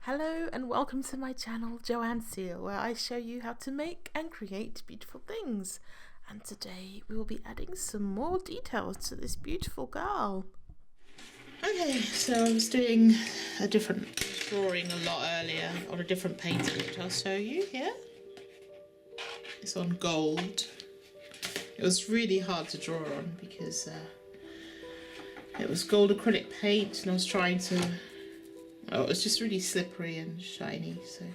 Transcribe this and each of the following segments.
Hello and welcome to my channel Joanne Seal, where I show you how to make and create beautiful things. And today we will be adding some more details to this beautiful girl. Okay, so I was doing a different drawing a lot earlier on a different painting, which I'll show you here. It's on gold. It was really hard to draw on because it was gold acrylic paint and I was trying to... Oh, it was just really slippery and shiny. So,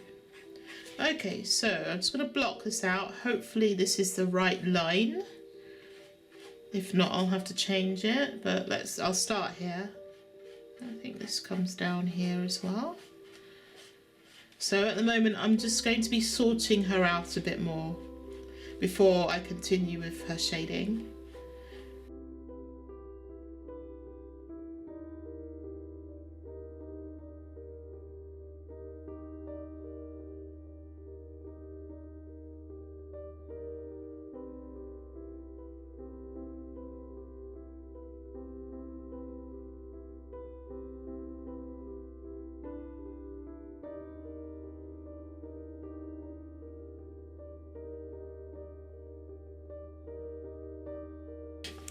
okay, so I'm just going to block this out. Hopefully this is the right line. If not, I'll have to change it. But I'll start here. I think this comes down here as well. So at the moment, I'm just going to be sorting her out a bit more before I continue with her shading.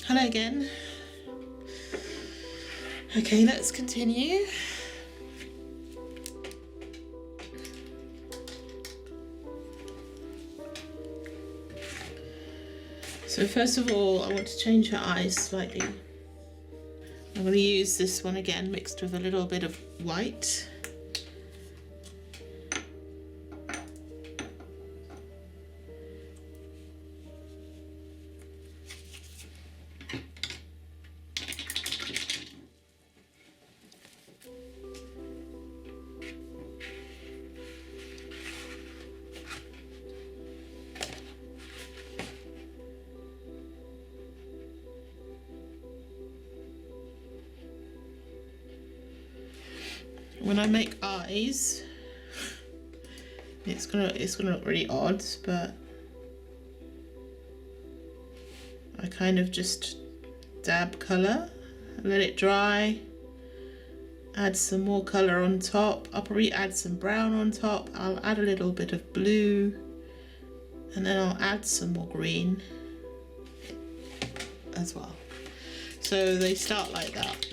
Hello again. Okay, let's continue. So first of all, I want to change her eyes slightly. I'm going to use this one again, mixed with a little bit of white. When I make eyes, it's gonna look really odd, but I kind of just dab colour, let it dry, add some more colour on top. I'll probably add some brown on top. I'll add a little bit of blue, and then I'll add some more green as well. So they start like that.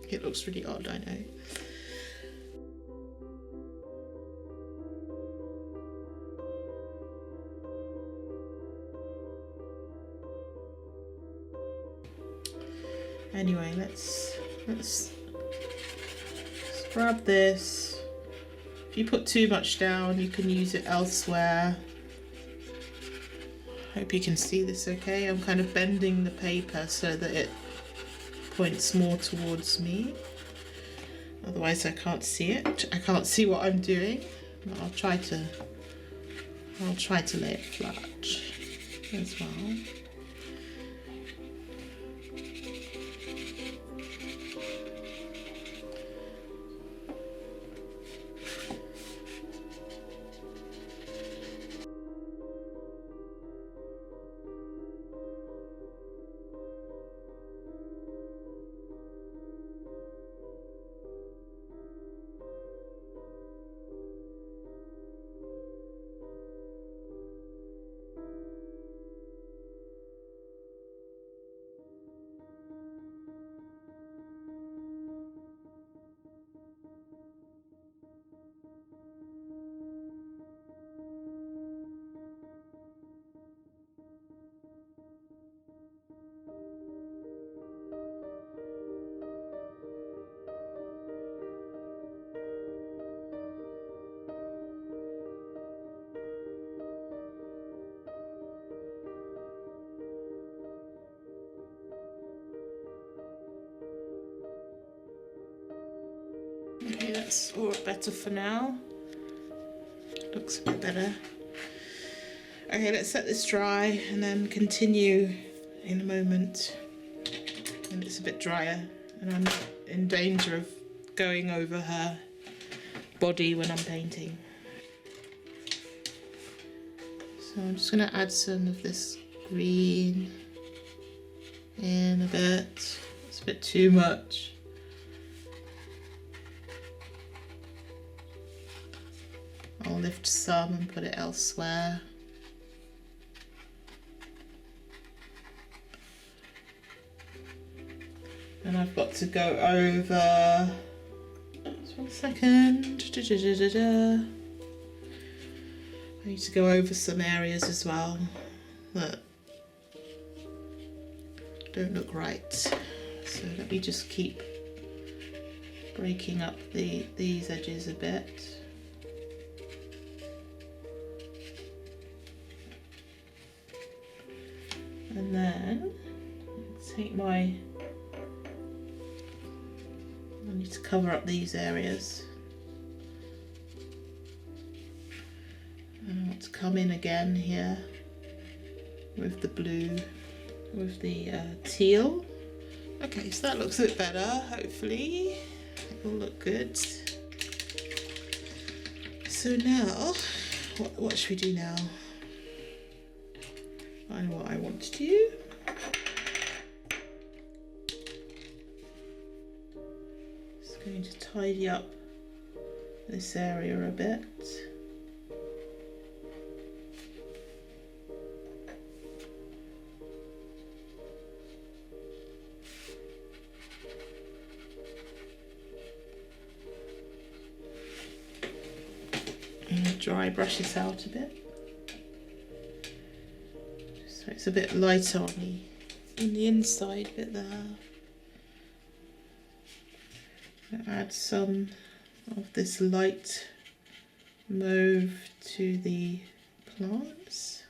It looks really odd, I know. Anyway, let's grab this. If you put too much down, you can use it elsewhere. Hope you can see this okay. I'm kind of bending the paper so that it points more towards me. Otherwise I can't see it. I can't see what I'm doing. But I'll try to lay it flat as well. Okay, that's all better for now. Looks a bit better. Okay, let's let this dry and then continue in a moment when it's a bit drier and I'm not in danger of going over her body when I'm painting. So I'm just going to add some of this green in a bit. It's a bit too much. I'll lift some and put it elsewhere. And I've got to go over, just 1 second, I need to go over some areas as well that don't look right. So let me just keep breaking up these edges a bit. And then take my, I need to cover up these areas. And I want to come in again here with the blue, with the teal. Okay, so that looks a bit better, hopefully. It will look good. So now, what should we do now? I know what I want to do. Just going to tidy up this area a bit. And dry brush this out a bit. So it's a bit lighter on the inside bit there. I'm gonna add some of this light mauve to the plants.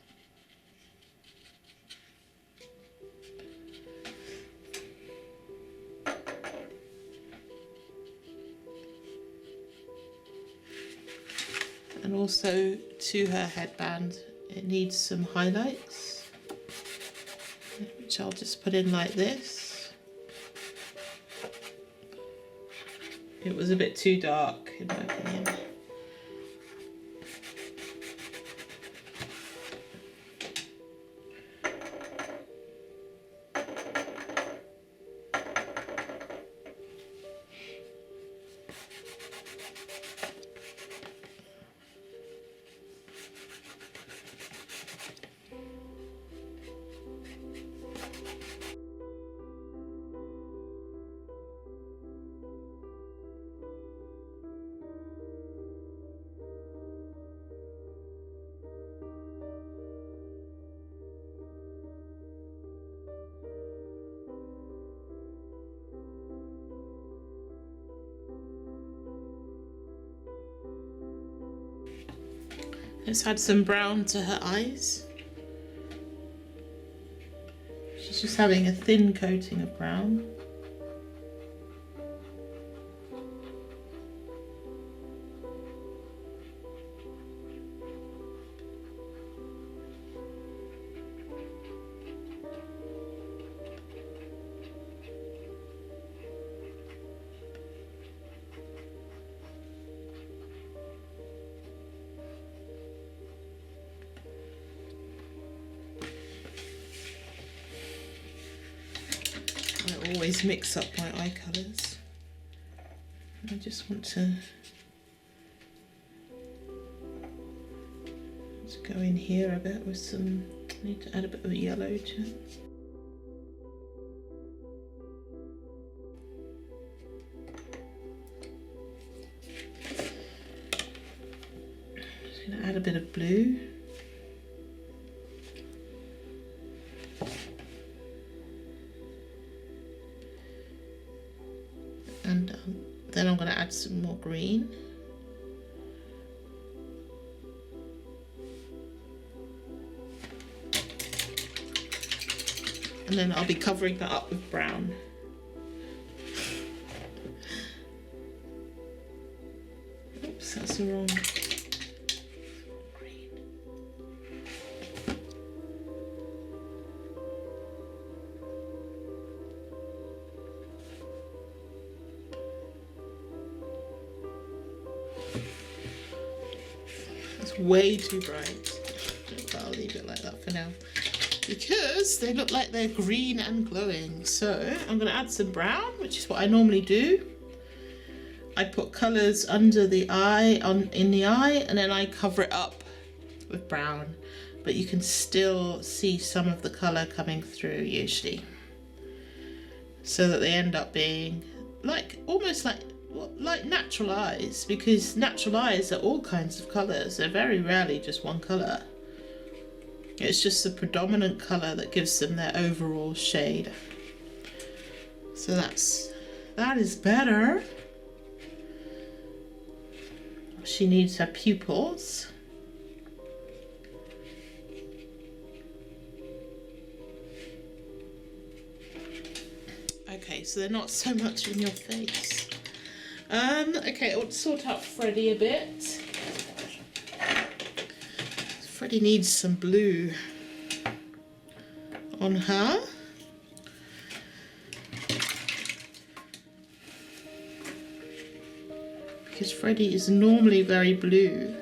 And also to her headband, it needs some highlights, which I'll just put in like this. It was a bit too dark in my opinion. Let's add some brown to her eyes. She's just having a thin coating of brown. I always mix up my eye colours. I just want to go in here a bit with some, I need to add a bit of yellow to it. Just going to add a bit of blue. And then I'm going to add some more green. And then I'll be covering that up with brown. Oops, that's the wrong green. Way too bright, but I'll leave it like that for now because they look like they're green and glowing. So I'm going to add some brown, which is what I normally do. I put colours under the eye, in the eye, and then I cover it up with brown. But you can still see some of the colour coming through usually. So that they end up being like, almost like natural eyes, because natural eyes are all kinds of colours. They're very rarely just one colour. It's just the predominant colour that gives them their overall shade. So that is better. She needs her pupils. Okay, so they're not so much in your face. Okay, I want to sort out Freddie a bit. Freddie needs some blue on her. Because Freddie is normally very blue.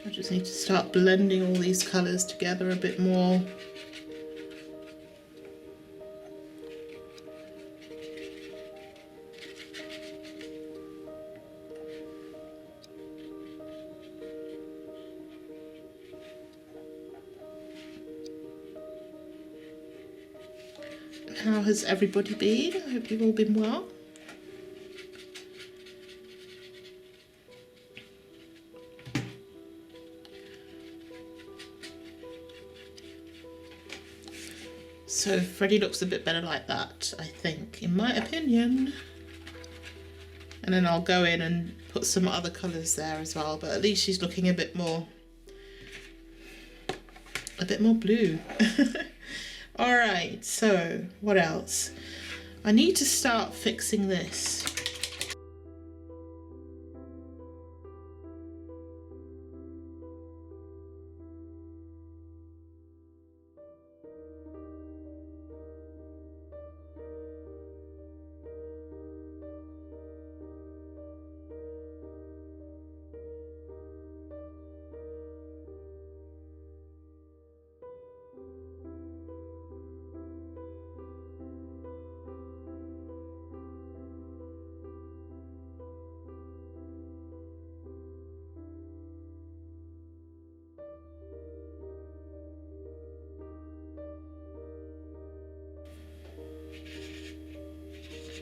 I just need to start blending all these colours together a bit more. How has everybody been? I hope you've all been well. So Freddie looks a bit better like that, I think, in my opinion. And then I'll go in and put some other colours there as well, but at least she's looking a bit more blue. Alright, so what else? I need to start fixing this.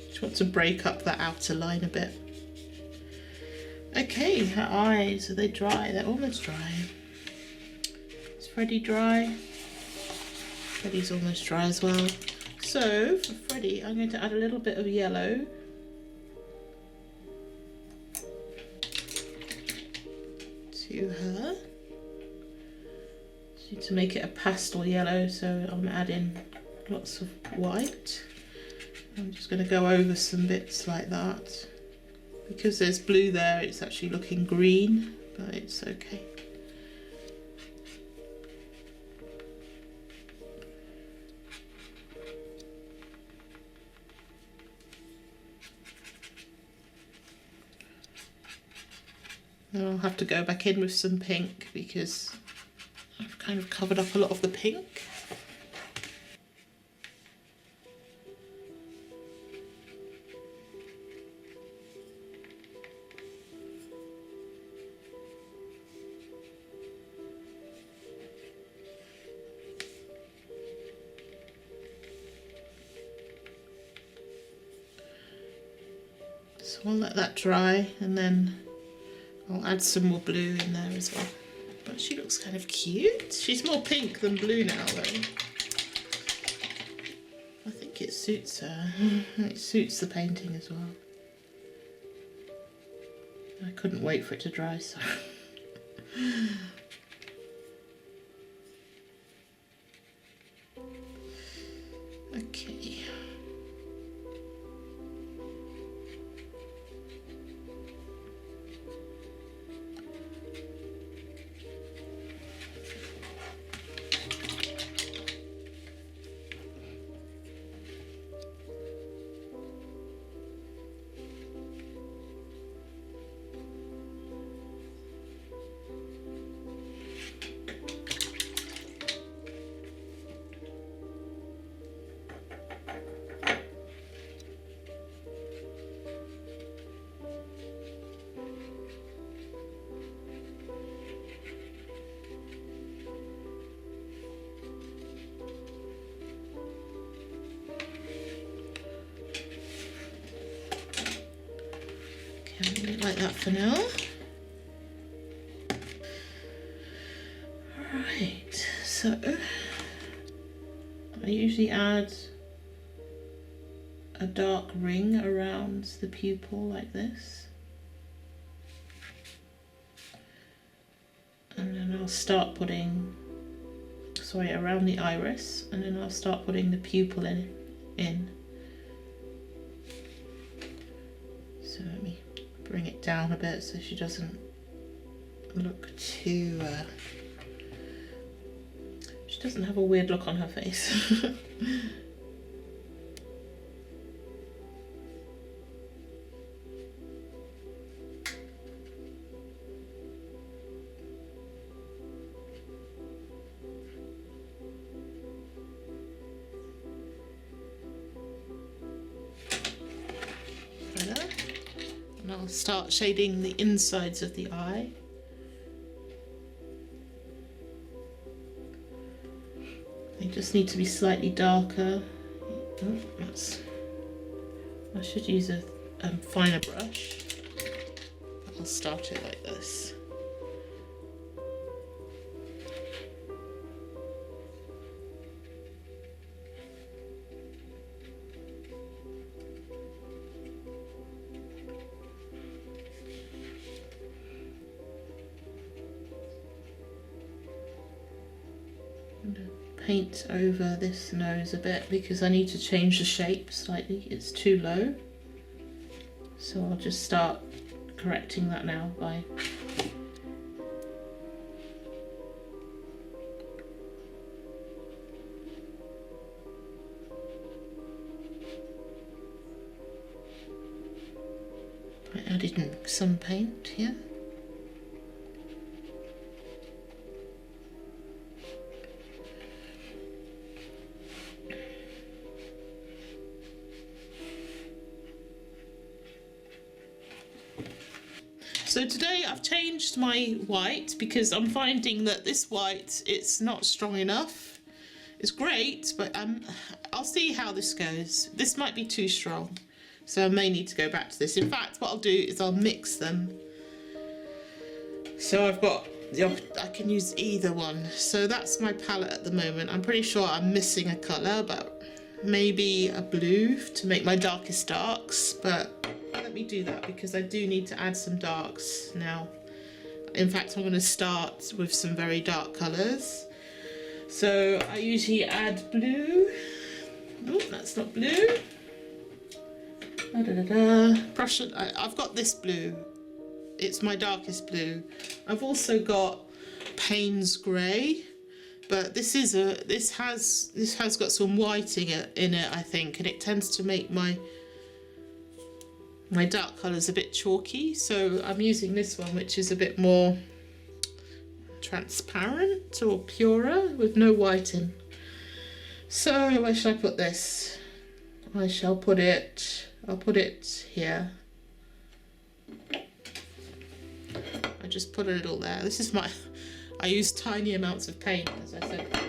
Just want to break up that outer line a bit. Okay, her eyes, are they dry? They're almost dry. Is Freddie dry? Freddie's almost dry as well. So for Freddie, I'm going to add a little bit of yellow. To her. Just need to make it a pastel yellow, so I'm adding lots of white. I'm just going to go over some bits like that. Because there's blue there, it's actually looking green, but it's okay. Then I'll have to go back in with some pink because I've kind of covered up a lot of the pink. So I'll let that dry and then I'll add some more blue in there as well. But she looks kind of cute. She's more pink than blue now though. I think it suits her. It suits the painting as well. I couldn't wait for it to dry, so. Okay. Okay, I'll leave it like that for now. Right, so I usually add a dark ring around the pupil like this. And then I'll start putting, sorry, around the iris, and then I'll start putting the pupil in. So let me bring it down a bit so she doesn't look too, she doesn't have a weird look on her face. And I'll start shading the insides of the eye. They just need to be slightly darker. Oh, I should use a finer brush. I'll start it like this. Paint over this nose a bit because I need to change the shape slightly. It's too low. So I'll just start correcting that now by adding some paint here. So today I've changed my white because I'm finding that this white, it's not strong enough. It's great, but I'll see how this goes. This might be too strong, so I may need to go back to this. In fact, what I'll do is I'll mix them. So I've got, I can use either one. So that's my palette at the moment. I'm pretty sure I'm missing a colour, but maybe a blue to make my darkest darks, but let me do that because I do need to add some darks now. In fact, I'm going to start with some very dark colours. So I usually add blue. Oh, that's not blue. Brush it. I've got this blue. It's my darkest blue. I've also got Payne's grey, but this has got some white in it, I think, and it tends to make my dark colours a bit chalky, so I'm using this one, which is a bit more transparent or purer with no white in. So where shall I put this? I'll put it here. I just put a little there. This is I use tiny amounts of paint, as I said before.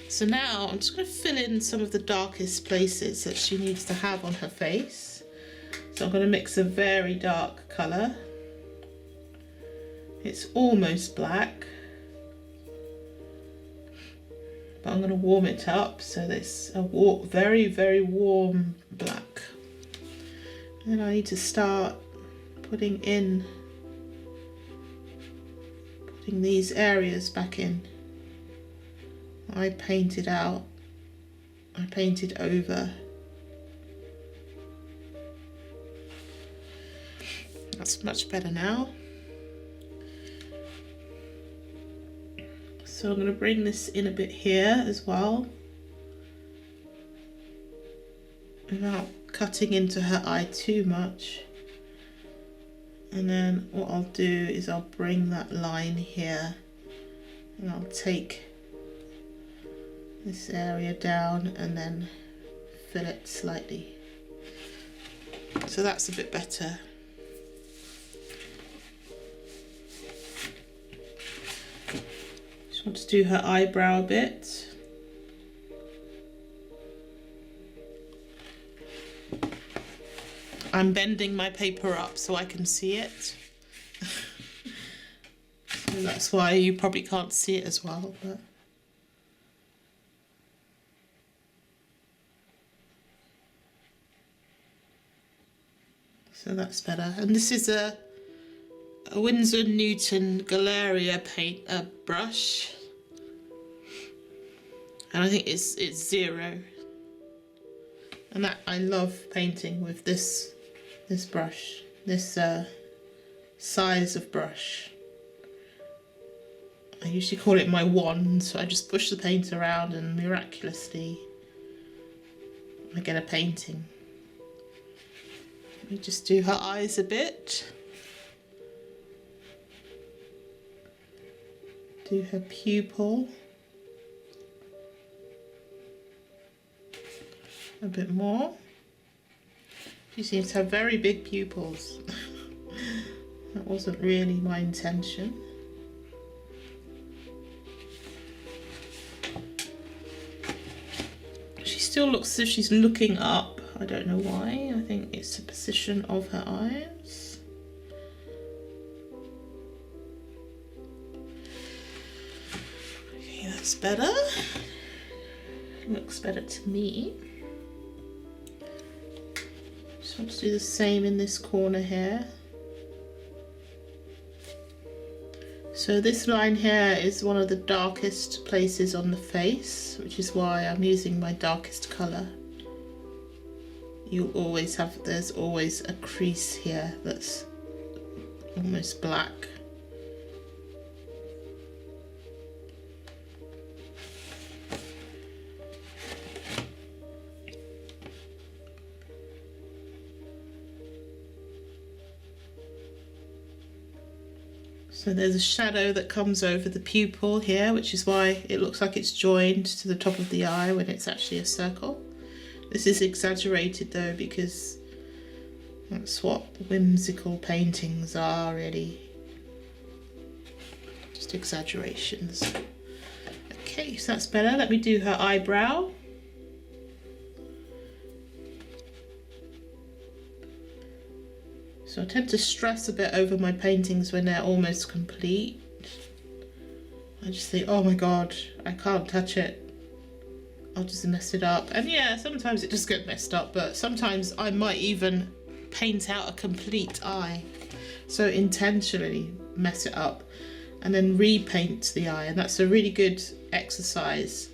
So now I'm just going to fill in some of the darkest places that she needs to have on her face. So I'm going to mix a very dark colour. It's almost black, but I'm going to warm it up so that it's a very, very warm black. And then I need to start putting these areas back in. I painted out, I painted over. That's much better now. So I'm going to bring this in a bit here as well, without cutting into her eye too much. And then what I'll do is I'll bring that line here and I'll take this area down and then fill it slightly. So that's a bit better. Just want to do her eyebrow a bit. I'm bending my paper up so I can see it. So that's why you probably can't see it as well, but so that's better. And this is a Winsor Newton Galeria paint brush, and I think it's 0. And that I love painting with this brush, this size of brush. I usually call it my wand, so I just push the paint around and miraculously I get a painting. Let me just do her eyes a bit. Do her pupil. A bit more. She seems to have very big pupils. That wasn't really my intention. She still looks as if she's looking up. I don't know why. I think it's the position of her eyes. Okay, that's better. Looks better to me. Just want to do the same in this corner here. So this line here is one of the darkest places on the face, which is why I'm using my darkest colour. You'll always have, there's always a crease here that's almost black. So there's a shadow that comes over the pupil here, which is why it looks like it's joined to the top of the eye when it's actually a circle. This is exaggerated though, because that's what whimsical paintings are, really. Just exaggerations. Okay, so that's better. Let me do her eyebrow. So I tend to stress a bit over my paintings when they're almost complete. I just think, oh my god, I can't touch it. I'll just mess it up. And yeah, sometimes it just gets messed up, but sometimes I might even paint out a complete eye. So intentionally mess it up and then repaint the eye. And that's a really good exercise.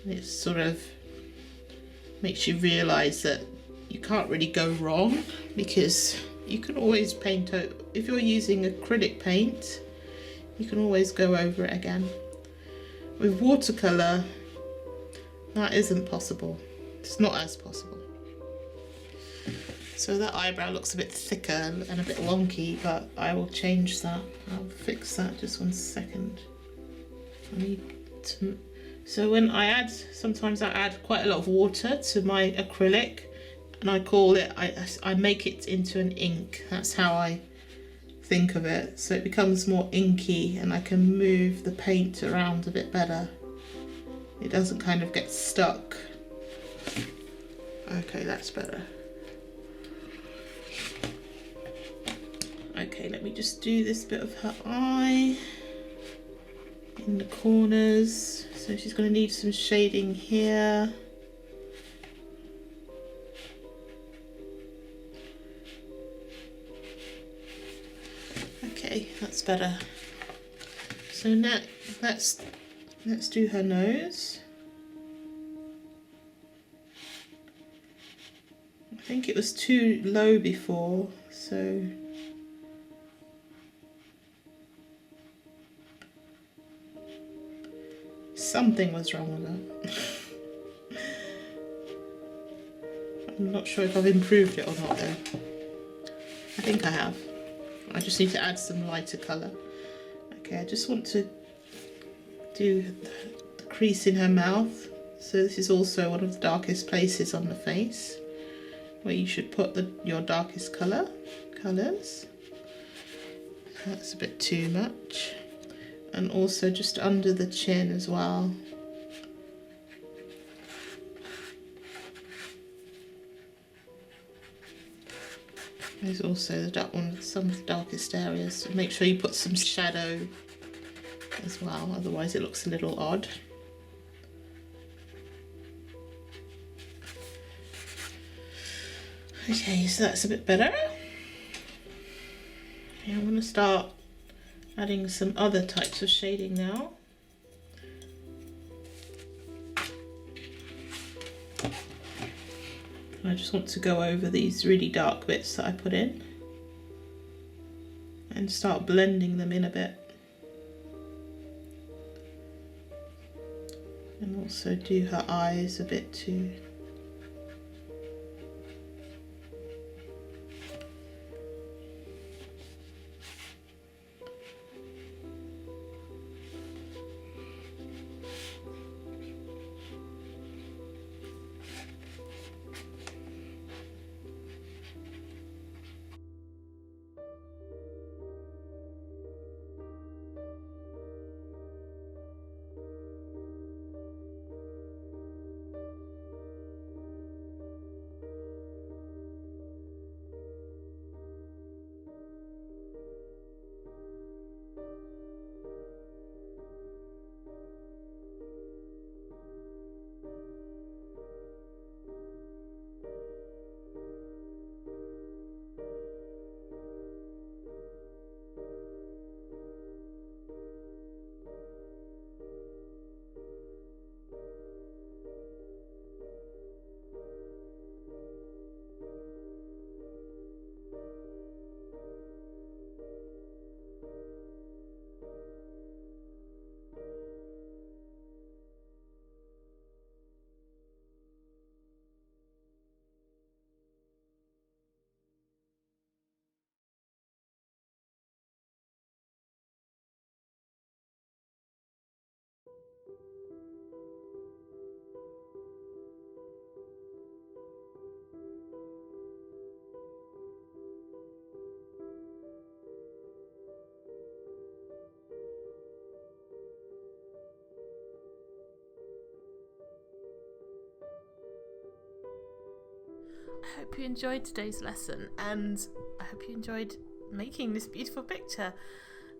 It sort of makes you realise that you can't really go wrong, because you can always paint out, if you're using acrylic paint, you can always go over it again. With watercolour, that isn't possible. It's not as possible. So that eyebrow looks a bit thicker and a bit wonky, but I will change that. I'll fix that, just 1 second. I need to, so when I add, sometimes I add quite a lot of water to my acrylic, and I call it, I make it into an ink. That's how I think of it. So it becomes more inky and I can move the paint around a bit better. It doesn't kind of get stuck. Okay, that's better. Okay, let me just do this bit of her eye in the corners. So she's going to need some shading here. Okay, that's better. So now let's do her nose. I think it was too low before, so something was wrong with that. I'm not sure if I've improved it or not though. I think I have. I just need to add some lighter colour. Okay, I just want to do the crease in her mouth. So this is also one of the darkest places on the face, where you should put your darkest colours. That's a bit too much. And also just under the chin as well. There's also the dark one, some of the darkest areas, so make sure you put some shadow as well, otherwise it looks a little odd. Okay, so that's a bit better. Okay, I'm going to start adding some other types of shading now. I just want to go over these really dark bits that I put in and start blending them in a bit. And also do her eyes a bit too. I hope you enjoyed today's lesson, and I hope you enjoyed making this beautiful picture.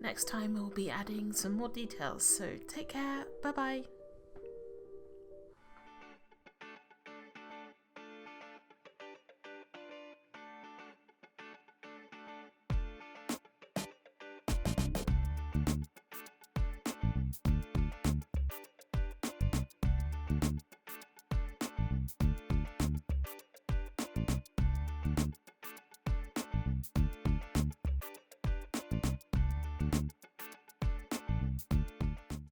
Next time we'll be adding some more details, so take care, bye bye.